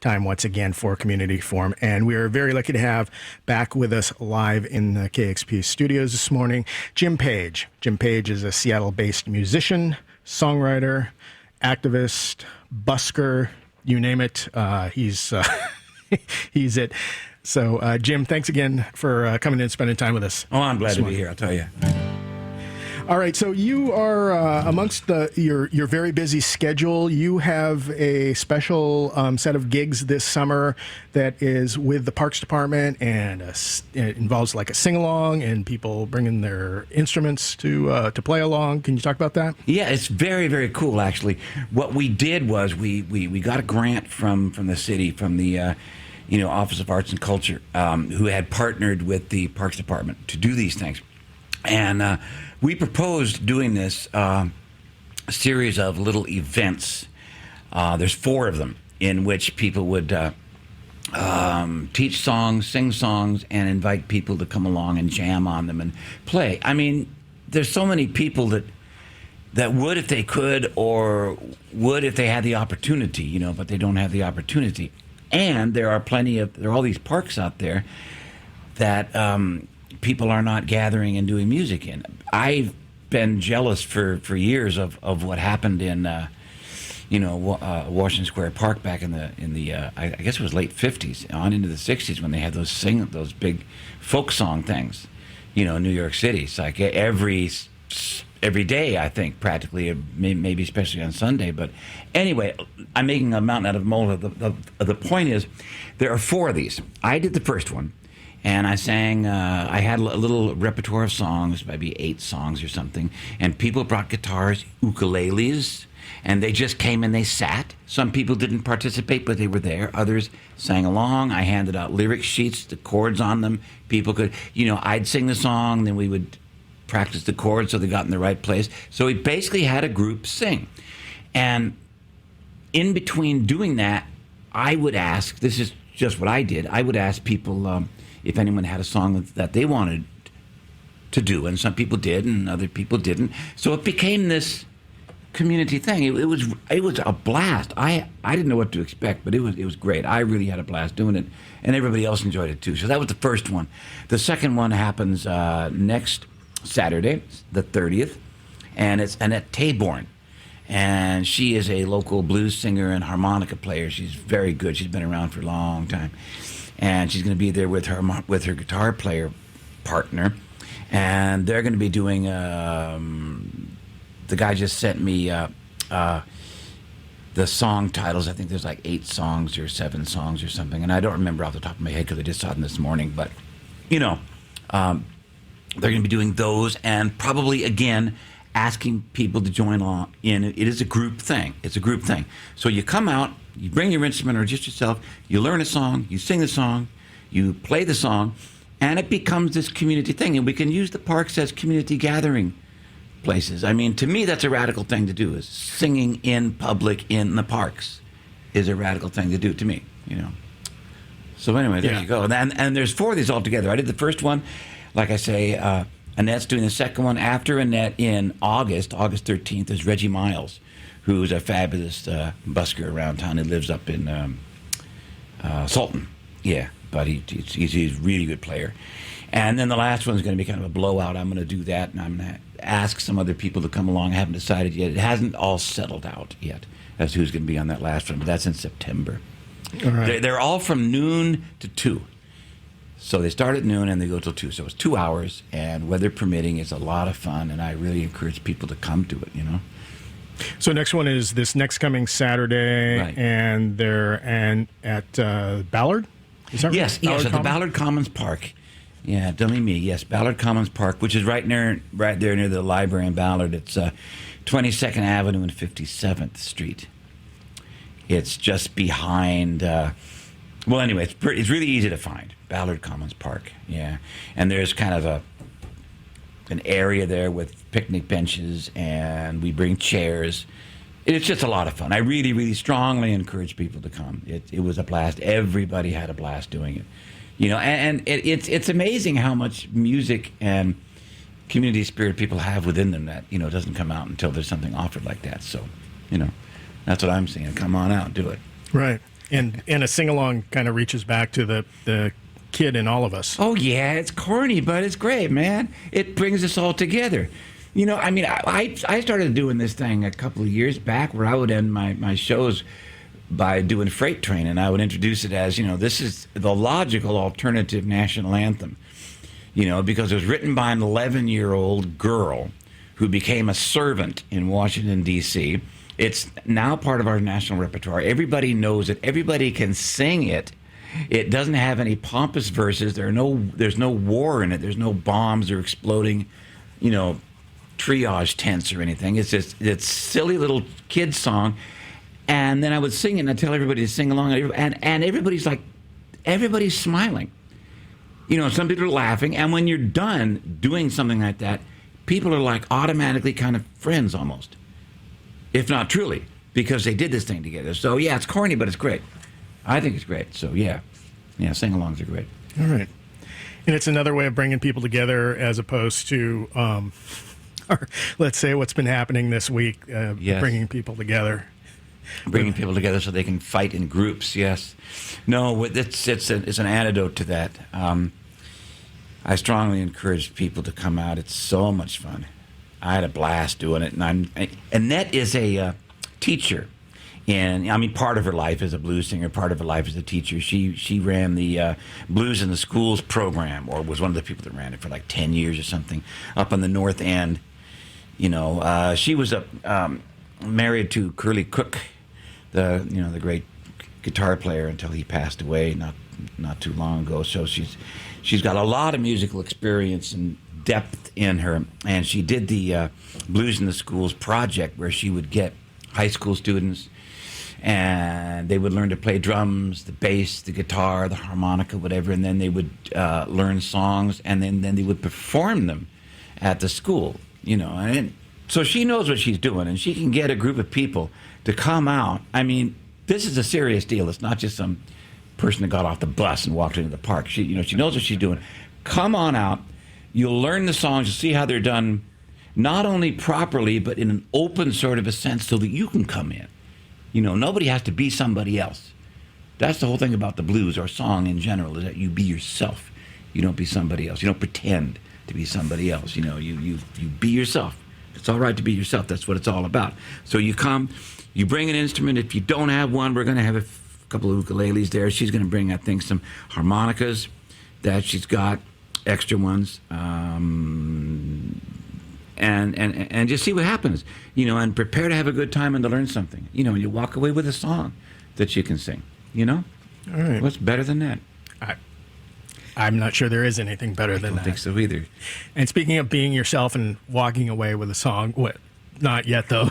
time once again for Community Forum. And we are very lucky to have back with us live in the KXP studios this morning, Jim Page. Jim Page is a Seattle-based musician, songwriter, activist, busker, you name it. He's it. So, Jim, thanks again for coming in and spending time with us. Oh, I'm glad to be here, I'll tell you. All right, so you are amongst your very busy schedule. You have a special set of gigs this summer that is with the Parks Department, and it involves like a sing-along and people bringing their instruments to play along. Can you talk about that? Yeah, it's very, very cool, actually. What we did was we got a grant from the city, from the Office of Arts and Culture, who had partnered with the Parks Department to do these things. And we proposed doing this series of little events. There's 4 of them in which people would teach songs, sing songs, and invite people to come along and jam on them and play. I mean, there's so many people that would if they could, or would if they had the opportunity, but they don't have the opportunity. And there are all these parks out there that people are not gathering and doing music in. I've been jealous for years of what happened in Washington Square Park back in the I guess it was late 50s on into the 60s, when they had those big folk song things, New York City. It's like every day, I think, practically, maybe especially on Sunday. But anyway, I'm making a mountain out of a molehill. The point is, there are 4 of these. I did the first one. And I sang, I had a little repertoire of songs, maybe 8 songs or something. And people brought guitars, ukuleles, and they just came and they sat. Some people didn't participate, but they were there. Others sang along. I handed out lyric sheets, the chords on them. People could, I'd sing the song, then we would practice the chords so they got in the right place. So we basically had a group sing. And in between doing that, I would ask, this is just what I did, I would ask people if anyone had a song that they wanted to do, and some people did, and other people didn't. So it became this community thing. It was a blast. I didn't know what to expect, but it was great. I really had a blast doing it, and everybody else enjoyed it too. So that was the first one. The second one happens next Saturday, the 30th, and it's Annette Taborn. And she is a local blues singer and harmonica player. She's very good. She's been around for a long time. And she's going to be there with her guitar player partner, and they're going to be doing. The guy just sent me the song titles. I think there's like 8 songs or 7 songs or something, and I don't remember off the top of my head because I just saw them this morning. But they're going to be doing those, and probably again asking people to join along in. It is a group thing. It's a group thing. So you come out. You bring your instrument or just yourself, you learn a song, you sing the song, you play the song, and it becomes this community thing. And we can use the parks as community gathering places. I mean, to me, that's a radical thing to do, is singing in public in the parks is a radical thing to do to me, So anyway, there you go. And there's 4 of these altogether. I did the first one. Like I say, Annette's doing the second one. After Annette, in August 13th, is Reggie Miles, who's a fabulous busker around town. He lives up in Sultan. Yeah, but he's a really good player. And then the last one's going to be kind of a blowout. I'm going to do that, and I'm going to ask some other people to come along. I haven't decided yet. It hasn't all settled out yet as to who's going to be on that last one, but that's in September. All right. They're all from noon to 2. So they start at noon and they go till 2. So it's 2 hours, and weather permitting, it's a lot of fun, and I really encourage people to come to it, So next one is this next coming Saturday, right. And they're at Ballard? Is that yes, right? Yes, at the Ballard Commons Park. Yeah, dummy me. Yes, Ballard Commons Park, which is right there near the library in Ballard. It's 22nd Avenue and 57th Street. It's just behind. Anyway, it's really easy to find. Ballard Commons Park. Yeah, and there's kind of an area there with picnic benches, and we bring chairs. It's just a lot of fun. I really, really strongly encourage people to come. It was a blast. Everybody had a blast doing it. And it's amazing how much music and community spirit people have within them that, doesn't come out until there's something offered like that. So, that's what I'm saying. Come on out, do it. Right. And a sing along kind of reaches back to the kid in all of us. Oh, yeah, it's corny, but it's great, man. It brings us all together. You know, I mean, I started doing this thing a couple of years back where I would end my shows by doing Freight Train, and I would introduce it as, you know, this is the logical alternative national anthem, you know, because it was written by an 11-year-old girl who became a servant in Washington, D.C. It's now part of our national repertoire. Everybody knows it. Everybody can sing it. It doesn't have any pompous verses. There's no war in it. There's no bombs or exploding, you know, triage tents or anything. It's just it's silly little kid song, and then I would sing it and I'd tell everybody to sing along, and everybody's smiling. You know, some people are laughing, and when you're done doing something like that, people are like automatically kind of friends almost, if not truly, because they did this thing together. So yeah, it's corny, but it's great. I think it's great. So yeah, sing-alongs are great. All right, and it's another way of bringing people together as opposed to. Or let's say what's been happening this week, Yes. bringing people together. Bringing people together so they can fight in groups, yes. No, it's an antidote to that. I strongly encourage people to come out. It's so much fun. I had a blast doing it. And Annette is a teacher. And I mean, part of her life is a blues singer, part of her life is a teacher. She ran the Blues in the Schools program, or was one of the people that ran it for like 10 years or something, up on the North End. You know, she was married to Curly Cook, the great guitar player, until he passed away not too long ago. So she's got a lot of musical experience and depth in her, and she did the Blues in the Schools project where she would get high school students and they would learn to play drums, the bass, the guitar, the harmonica, whatever, and then they would learn songs, and then they would perform them at the school. You know, and so she knows what she's doing, and she can get a group of people to come out. I mean, this is a serious deal. It's not just some person that got off the bus and walked into the park. She knows what she's doing. Come on out. You'll learn the songs. You'll see how they're done, not only properly, but in an open sort of a sense, so that you can come in. You know, nobody has to be somebody else. That's the whole thing about the blues or song in general, is that you be yourself. You don't be somebody else. You don't pretend to be somebody else. You know, you be yourself. It's all right to be yourself. That's what it's all about. So you come, you bring an instrument. If you don't have one, we're going to have a couple of ukuleles there. She's going to bring, I think, some harmonicas that she's got, extra ones, and just see what happens. You know, and prepare to have a good time and to learn something. You know, you walk away with a song that you can sing. You know, All right. What's better than that? I'm not sure there is anything better than I don't that. think so either. And speaking of being yourself and walking away with a song, not yet though.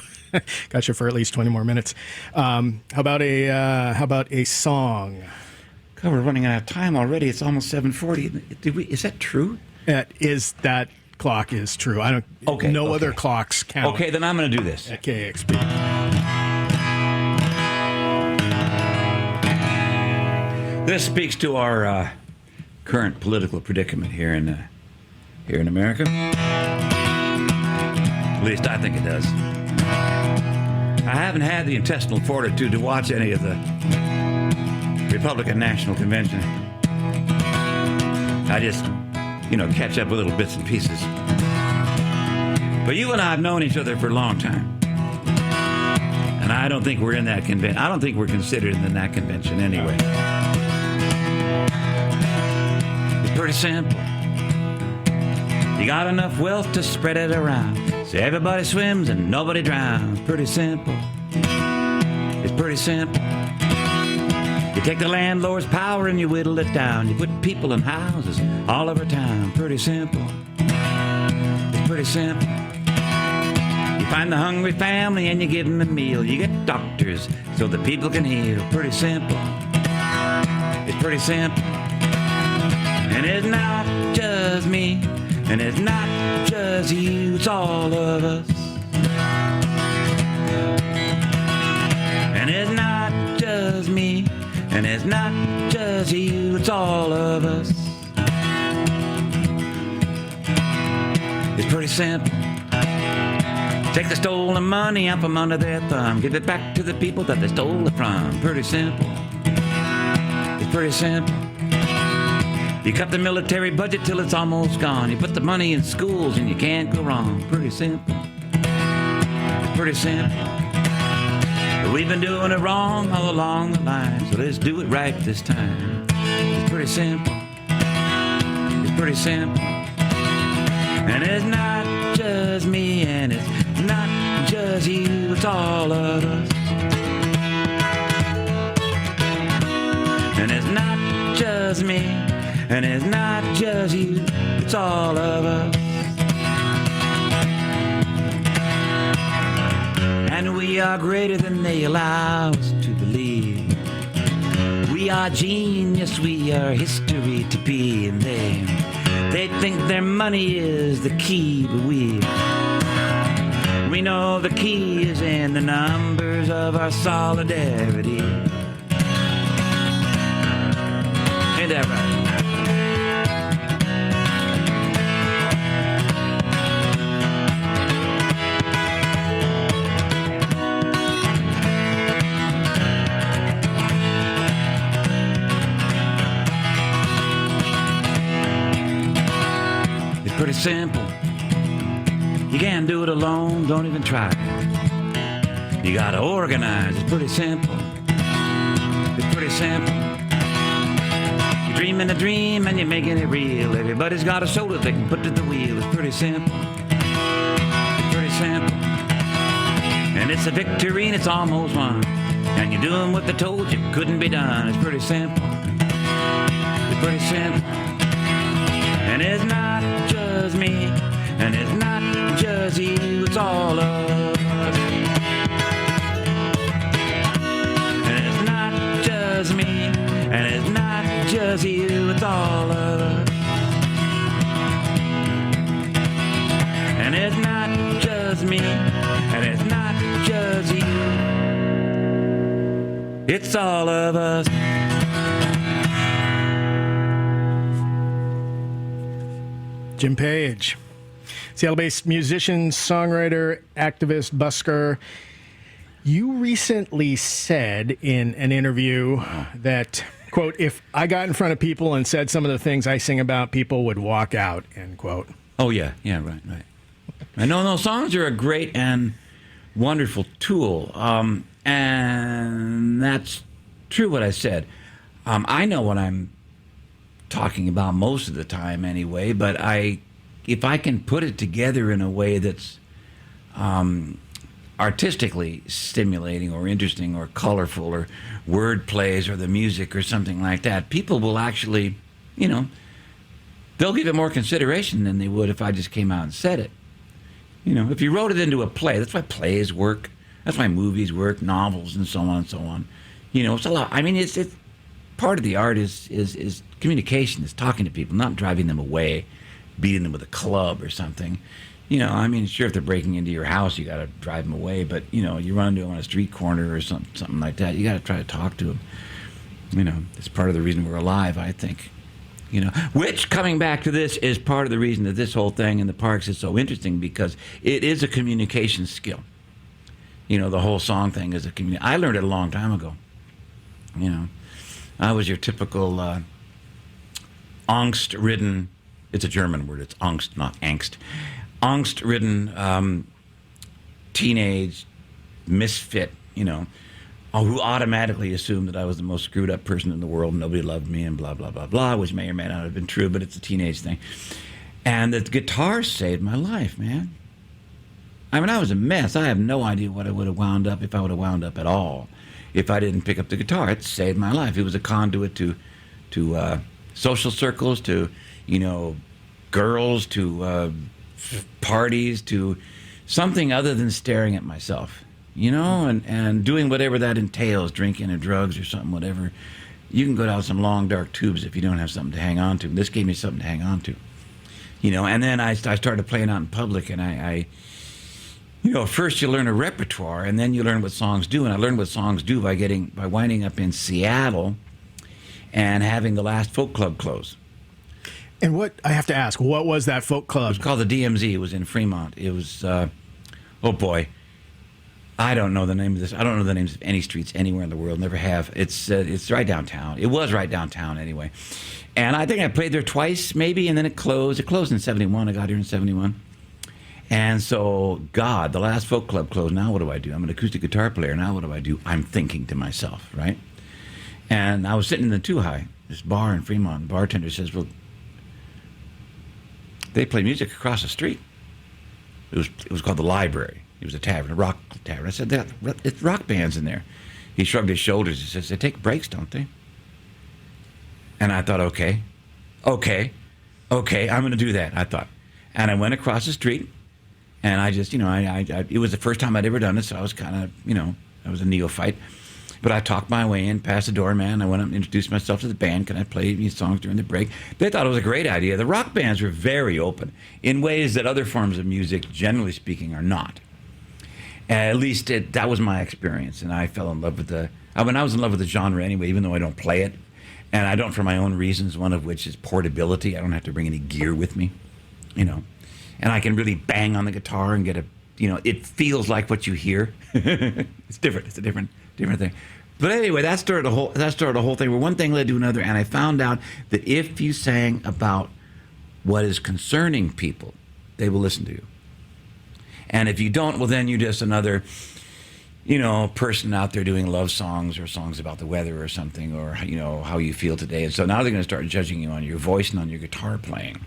Got you for at least 20 more minutes. How about a song? God, we're running out of time already. It's almost 7:40. Is that true? That clock is true. I don't. Okay, No okay. other clocks count. Okay, then I'm going to do this. At KXP. This speaks to our current political predicament here in America. At least I think it does. I haven't had the intestinal fortitude to watch any of the Republican National Convention. I just, catch up with little bits and pieces. But you and I have known each other for a long time. And I don't think we're in that convention. I don't think we're considered in that convention anyway. It's pretty simple. You got enough wealth to spread it around. So everybody swims and nobody drowns. Pretty simple. It's pretty simple. You take the landlord's power and you whittle it down. You put people in houses all over town. Pretty simple. It's pretty simple. You find the hungry family and you give them a meal. You get doctors so the people can heal. Pretty simple. It's pretty simple. And it's not just me, and it's not just you, it's all of us. And it's not just me, and it's not just you, it's all of us. It's pretty simple. Take the stolen money out from under their thumb. Give it back to the people that they stole it from. Pretty simple. pretty simple. You cut the military budget till it's almost gone. You put the money in schools and you can't go wrong. Pretty simple. Pretty simple. But we've been doing it wrong all along the line, so let's do it right this time. It's pretty simple. It's pretty simple. And it's not just me, and it's not just you, it's all of us. And it's not just me, and it's not just you, it's all of us. And we are greater than they allow us to believe. We are genius, we are history to be. And they think their money is the key, but we know the key is in the numbers of our solidarity. Ain't that right? Pretty simple. You can't do it alone, don't even try. You gotta organize, it's pretty simple. It's pretty simple. You're dreaming a dream and you're making it real. Everybody's got a shoulder they can put to the wheel. It's pretty simple. It's pretty simple. And it's a victory and it's almost won. And you're doing what they told you couldn't be done. It's pretty simple. It's pretty simple. And it's not just me, and it's not just you, it's all of us. And it's not just me, and it's not just you, it's all of us. And it's not just me, and it's not just you, it's all of us. Jim Page, Seattle-based musician, songwriter, activist, busker. You recently said in an interview that, quote, if I got in front of people and said some of the things I sing about, people would walk out, end quote. Oh, yeah, right. I know those songs are a great and wonderful tool, and that's true what I said. I know what I'm talking about most of the time anyway, but if I can put it together in a way that's artistically stimulating or interesting or colorful or word plays or the music or something like that, people will actually, they'll give it more consideration than they would if I just came out and said it. If you wrote it into a play, that's why plays work, that's why movies work, novels and so on and so on. It's a lot. I mean, it's part of the art is communication, is talking to people, not driving them away, beating them with a club or something. Sure, if they're breaking into your house, you got to drive them away. But you run into them on a street corner or something like that, you got to try to talk to them. It's part of the reason we're alive, I think. Which, coming back to this, is part of the reason that this whole thing in the parks is so interesting, because it is a communication skill. The whole song thing is a communication. I learned it a long time ago. I was your typical angst-ridden, it's a German word, it's angst, not angst, angst-ridden teenage misfit, who automatically assumed that I was the most screwed up person in the world, nobody loved me, and blah, blah, blah, blah, which may or may not have been true, but it's a teenage thing. And the guitar saved my life, man. I mean, I was a mess. I have no idea what I would have wound up, if I would have wound up at all, if I didn't pick up the guitar. It saved my life. It was a conduit to social circles, to, girls, to parties, to something other than staring at myself, and doing whatever that entails, drinking or drugs or something, whatever. You can go down some long, dark tubes if you don't have something to hang on to. This gave me something to hang on to, and then I started playing out in public, and I first you learn a repertoire, and then you learn what songs do. And I learned what songs do by winding up in Seattle and having the last folk club close. And what, I have to ask, what was that folk club? It was called the DMZ. It was in Fremont. It was, oh boy, I don't know the name of this. I don't know the names of any streets anywhere in the world. Never have. It's right downtown. It was right downtown anyway. And I think I played there twice maybe, and then it closed. It closed in 71. I got here in 71. And so, God, the last folk club closed. Now what do I do? I'm an acoustic guitar player. Now what do I do? I'm thinking to myself, right? And I was sitting in the Too High, this bar in Fremont. The bartender says, well, they play music across the street. It was called the Library. It was a tavern, a rock tavern. I said, it's rock bands in there. He shrugged his shoulders. He says, they take breaks, don't they? And I thought, okay, I'm going to do that, I thought. And I went across the street, and I just, it was the first time I'd ever done it, so I was kind of, I was a neophyte. But I talked my way in, past the doorman. I went up and introduced myself to the band. Can I play these songs during the break? They thought it was a great idea. The rock bands were very open in ways that other forms of music, generally speaking, are not. At least that was my experience, and I fell in love with I was in love with the genre anyway, even though I don't play it. And I don't for my own reasons, one of which is portability. I don't have to bring any gear with me, And I can really bang on the guitar and get it feels like what you hear. It's different. It's a different thing. But anyway, that started a whole thing where one thing led to another, and I found out that if you sang about what is concerning people, they will listen to you. And if you don't, well, then you're just another, person out there doing love songs or songs about the weather or something, or, how you feel today. And so now they're going to start judging you on your voice and on your guitar playing.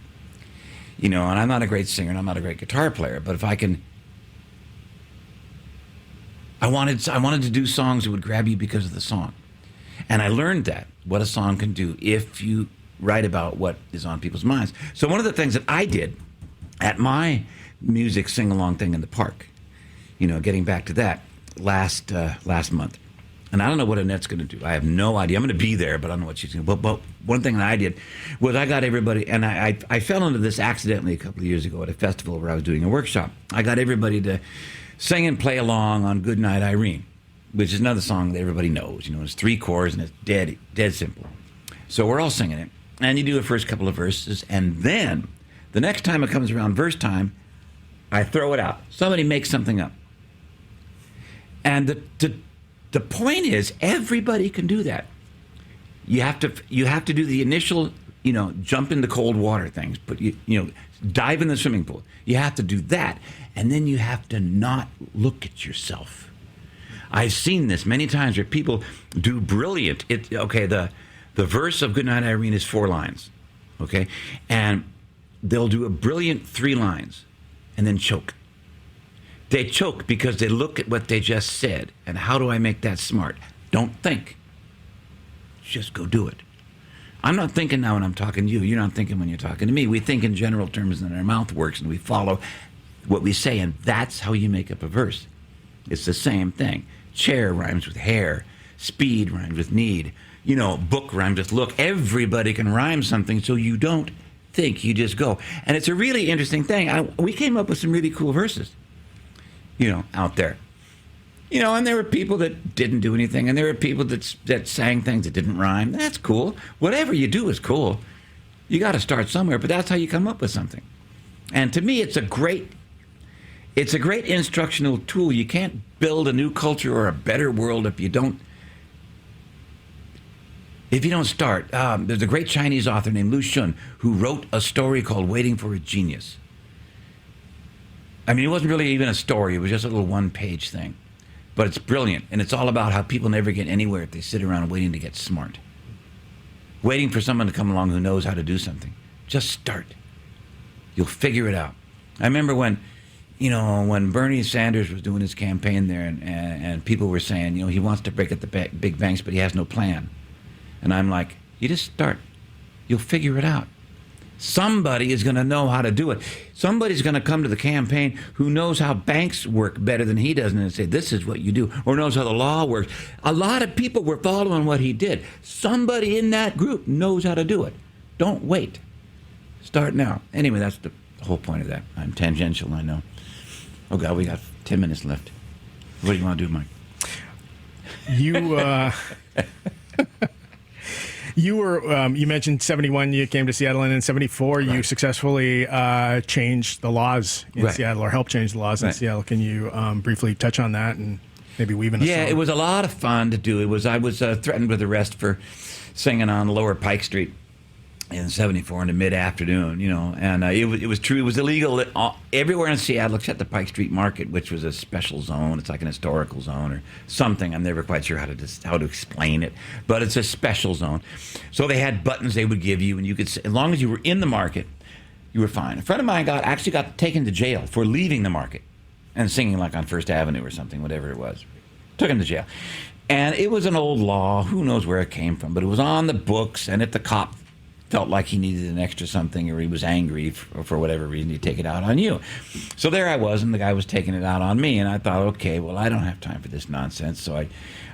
And I'm not a great singer and I'm not a great guitar player, but if I can, I wanted to do songs that would grab you because of the song. And I learned that, what a song can do if you write about what is on people's minds. So one of the things that I did at my music sing-along thing in the park, getting back to that last month. And I don't know what Annette's going to do. I have no idea. I'm going to be there, but I don't know what she's going to do. But one thing that I did was I got everybody, and I fell into this accidentally a couple of years ago at a festival where I was doing a workshop. I got everybody to sing and play along on Goodnight Irene, which is another song that everybody knows. It's 3 chords and it's dead simple. So we're all singing it. And you do the first couple of verses, and then the next time it comes around verse time, I throw it out. Somebody makes something up. And the point is, everybody can do that. You have to do the initial, jump in the cold water things, but dive in the swimming pool. You have to do that, and then you have to not look at yourself. I've seen this many times where people do brilliant. The verse of Goodnight Irene is 4 lines, okay, and they'll do a brilliant 3 lines, and then choke. They choke because they look at what they just said, and how do I make that smart? Don't think. Just go do it. I'm not thinking now when I'm talking to you. You're not thinking when you're talking to me. We think in general terms, and our mouth works, and we follow what we say, and that's how you make up a verse. It's the same thing. Chair rhymes with hair. Speed rhymes with need. Book rhymes with look. Everybody can rhyme something, so you don't think. You just go. And it's a really interesting thing. We came up with some really cool verses, out there. And there were people that didn't do anything, and there were people that sang things that didn't rhyme. That's cool. Whatever you do is cool. You got to start somewhere, but that's how you come up with something. And to me, it's a great instructional tool. You can't build a new culture or a better world if you don't start. There's a great Chinese author named Lu Xun who wrote a story called Waiting for a Genius. I mean, it wasn't really even a story. It was just a little 1-page thing. But it's brilliant, and it's all about how people never get anywhere if they sit around waiting to get smart. Waiting for someone to come along who knows how to do something. Just start. You'll figure it out. I remember when Bernie Sanders was doing his campaign there, and people were saying, he wants to break up the big banks, but he has no plan. And I'm like, you just start. You'll figure it out. Somebody is going to know how to do it. Somebody's going to come to the campaign who knows how banks work better than he does and say, this is what you do, or knows how the law works. A lot of people were following what he did. Somebody in that group knows how to do it. Don't wait. Start now. Anyway, that's the whole point of that. I'm tangential, I know. Oh, God, we got 10 minutes left. What do you want to do, Mike? You mentioned 71, you came to Seattle, and in 74, you successfully changed the laws in Seattle, or helped change the laws in Seattle. Can you briefly touch on that? And maybe weaving a Yeah, song? it was a lot of fun to do. I was threatened with arrest for singing on Lower Pike Street in '74 in the mid-afternoon, and it was true. It was illegal everywhere in Seattle except the Pike Street Market, which was a special zone. It's like an historical zone or something. I'm never quite sure how to explain it, but it's a special zone. So they had buttons they would give you, and you could, as long as you were in the market, you were fine. A friend of mine actually got taken to jail for leaving the market and singing like on First Avenue or something, whatever it was. Took him to jail. And it was an old law. Who knows where it came from, but it was on the books, and if the cop felt like he needed an extra something or he was angry for whatever reason, he'd take it out on you. So there I was, and the guy was taking it out on me, and I thought, okay, well, I don't have time for this nonsense. So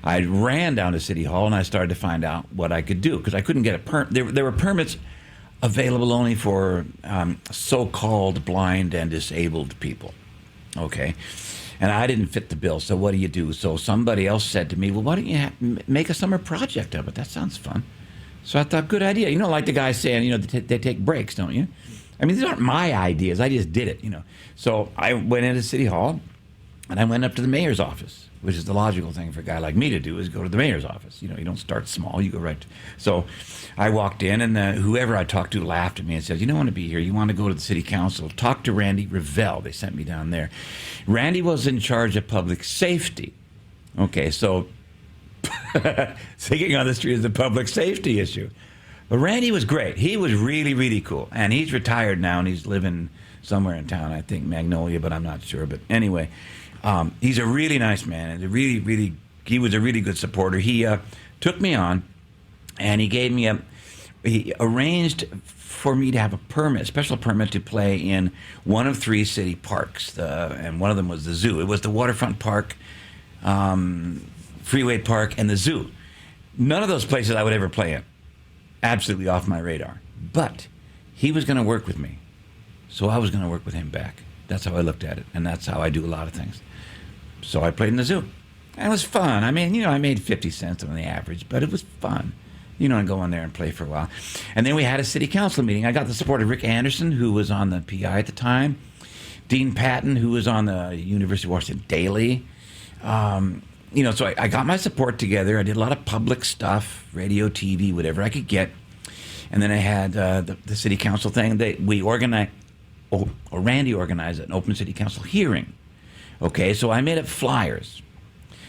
I ran down to City Hall, and I started to find out what I could do, because I couldn't get a permit. There were permits available only for so-called blind and disabled people, okay? And I didn't fit the bill, so what do you do? So somebody else said to me, well, why don't you make a summer project of it? That sounds fun. So I thought, good idea. Like the guy saying, they take breaks, don't you? I mean, these aren't my ideas. I just did it, So I went into City Hall, and I went up to the mayor's office, which is the logical thing for a guy like me to do, is go to the mayor's office. You don't start small. You go right. So I walked in, and whoever I talked to laughed at me and said, you don't want to be here. You want to go to the city council. Talk to Randy Revelle. They sent me down there. Randy was in charge of public safety. Okay, so singing on the street is a public safety issue. But Randy was great. He was really, really cool. And he's retired now, and he's living somewhere in town, I think Magnolia, but I'm not sure. But anyway, he's a really nice man, and he was a really good supporter. He took me on, and he arranged for me to have a special permit to play in one of 3 city parks, and one of them was the zoo. It was the Waterfront Park, Freeway Park, and the zoo. None of those places I would ever play in. Absolutely off my radar. But he was going to work with me, so I was going to work with him back. That's how I looked at it, and that's how I do a lot of things. So I played in the zoo. And it was fun. I mean, I made 50 cents on the average, but it was fun, and go in there and play for a while. And then we had a city council meeting. I got the support of Rick Anderson, who was on the PI at the time, Dean Patton, who was on the University of Washington Daily. So I got my support together. I did a lot of public stuff, radio, TV, whatever I could get. And then I had the city council thing. Randy organized an open city council hearing. Okay, so I made up flyers.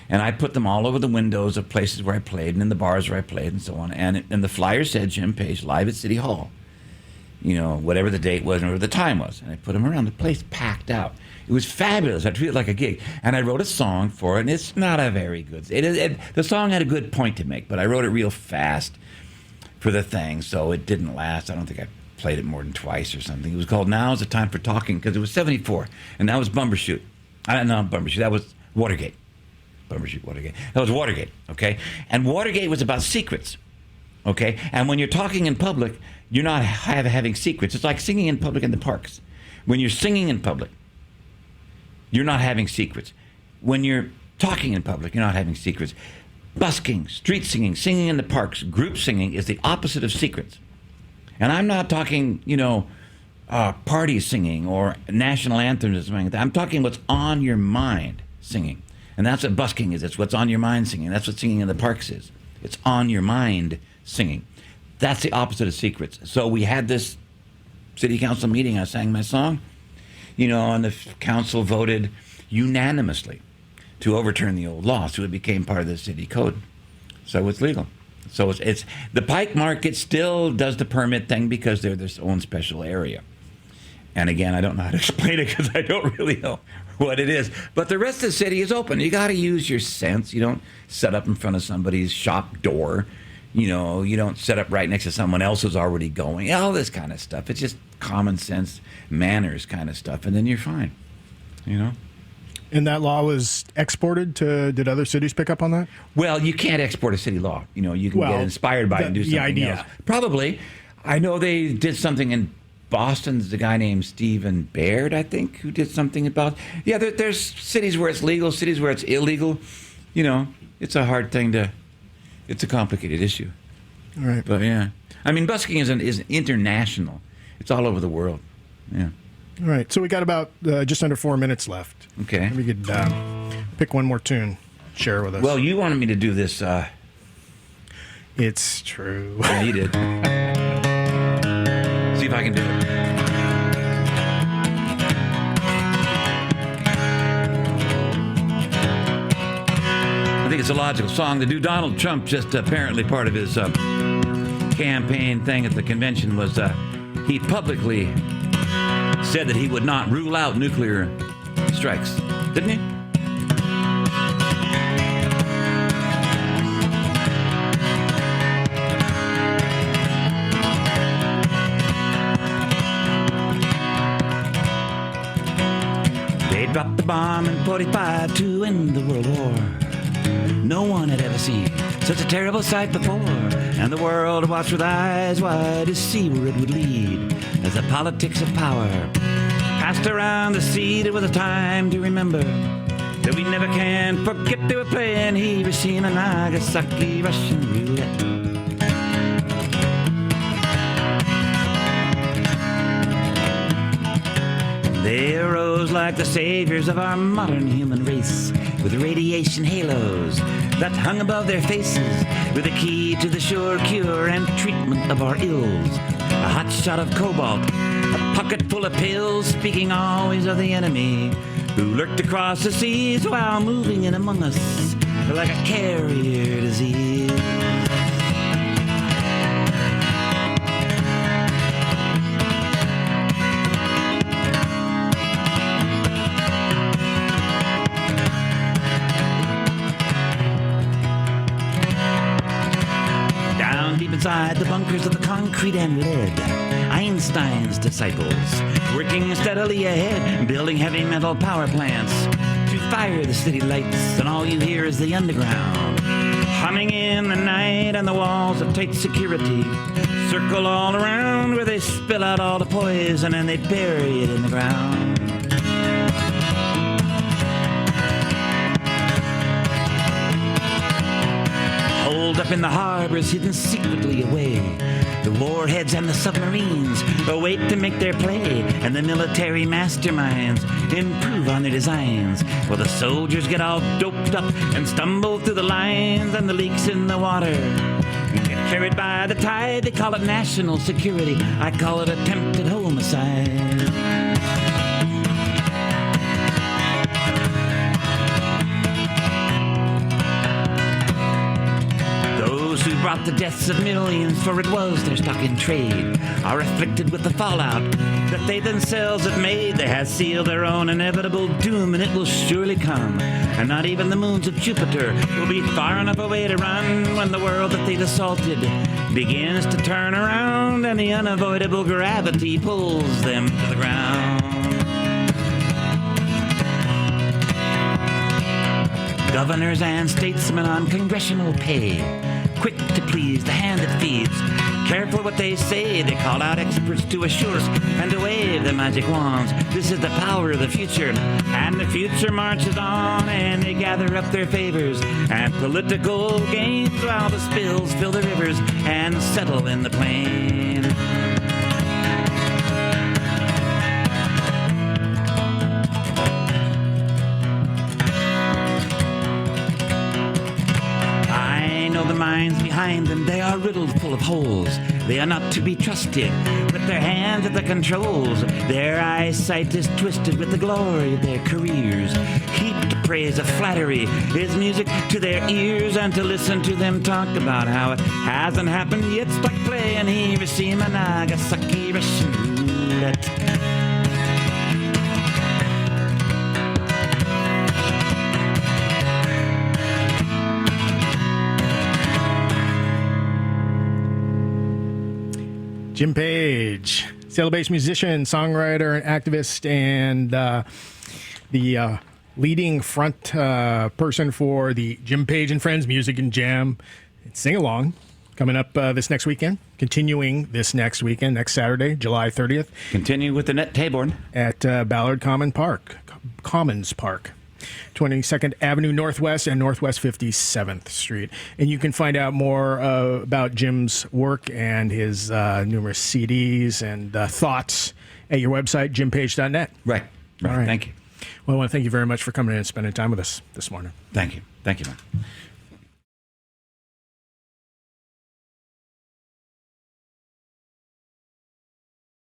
And I put them all over the windows of places where I played and in the bars where I played and so on. And the flyer said Jim Page live at City Hall. Whatever the date was and whatever the time was. And I put them around. The place packed out. It was fabulous. I treated it like a gig. And I wrote a song for it, and it's not a very good... the song had a good point to make, but I wrote it real fast for the thing, so it didn't last. I don't think I played it more than twice or something. It was called Now's the Time for Talking, because it was '74, and that was Bumbershoot. Bumbershoot. That was Watergate. Bumbershoot, Watergate. That was Watergate, okay? And Watergate was about secrets, okay? And when you're talking in public, you're not having secrets. It's like singing in public in the parks. When you're singing in public, you're not having secrets. When you're talking in public, you're not having secrets. Busking, street singing, singing in the parks, group singing is the opposite of secrets. And I'm not talking, party singing or national anthems or something like that. I'm talking what's on your mind singing. And that's what busking is. It's what's on your mind singing. That's what singing in the parks is. It's on your mind singing. That's the opposite of secrets. So we had this city council meeting. I sang my song, and the council voted unanimously to overturn the old law. So it became part of the city code. So it's legal. So it's the Pike Market still does the permit thing because they're their own special area. And again, I don't know how to explain it because I don't really know what it is. But the rest of the city is open. You got to use your sense. You don't set up in front of somebody's shop door. You don't set up right next to someone else who's already going. All this kind of stuff. It's just common sense, manners kind of stuff. And then you're fine. And that law was exported did other cities pick up on that? Well, you can't export a city law. You can get inspired by it and do something idea. else. Probably. I know they did something in Boston. There's a guy named Stephen Baird, I think, who did something about... Yeah, there's cities where it's legal, cities where it's illegal. It's a hard thing to... It's a complicated issue. All right. But, yeah. I mean, busking is international. It's all over the world. Yeah. All right. So we got about just under 4 minutes left. Okay. We could pick one more tune. share with us? Well, you wanted me to do this. It's true. I need it. See if I can do it. I think it's a logical song to do. Donald Trump, just apparently part of his campaign thing at the convention, was he publicly said that he would not rule out nuclear strikes, didn't he? They dropped the bomb in 45 to end the World War. No one had ever seen such a terrible sight before, and the world watched with eyes wide to see where it would lead as the politics of power passed around the seat. It was a time to remember that we never can forget they were playing Hiroshima, Nagasaki, Russian roulette. They arose like the saviors of our modern human race, with radiation halos that hung above their faces, with a key to the sure cure and treatment of our ills. A hot shot of cobalt, a pocket full of pills, speaking always of the enemy who lurked across the seas while moving in among us like a carrier disease. Inside the bunkers of the concrete and lead, Einstein's disciples, working steadily ahead, building heavy metal power plants to fire the city lights, and all you hear is the underground humming in the night, and the walls of tight security circle all around, where they spill out all the poison and they bury it in the ground. Up in the harbors, hidden secretly away, the warheads and the submarines await to make their play, and the military masterminds improve on their designs, while the soldiers get all doped up and stumble through the lines, and the leaks in the water get carried by the tide. They call it national security, I call it attempted homicide. Who brought the deaths of millions, for it was their stock in trade, are afflicted with the fallout that they themselves have made. They have sealed their own inevitable doom, and it will surely come. And not even the moons of Jupiter will be far enough away to run when the world that they've assaulted begins to turn around, and the unavoidable gravity pulls them to the ground. Governors and statesmen on congressional pay, quick to please the hand that feeds, careful what they say. They call out experts to assure us and to wave the magic wands. This is the power of the future, and the future marches on, and they gather up their favors and political gains, while the spills fill the rivers and settle in the plain. The minds behind them, they are riddled full of holes. They are not to be trusted with their hands at the controls. Their eyesight is twisted with the glory of their careers. Heaped praise of flattery is music to their ears, and to listen to them talk about how it hasn't happened yet, it's like playing Hiroshima, Nagasaki, Russian roulette. Jim Page, Seattle-based musician, songwriter, and activist, and the leading front person for the Jim Page and Friends Music and Jam Sing-Along coming up this next weekend, continuing this next weekend, next Saturday, July 30th. Continue with the Net Taborn. At Ballard Commons Park, 22nd Avenue Northwest and Northwest 57th Street. And you can find out more about Jim's work and his numerous CDs and thoughts at your website, jimpage.net. Right. All right. Thank you. Well, I want to thank you very much for coming in and spending time with us this morning. Thank you. Thank you, man.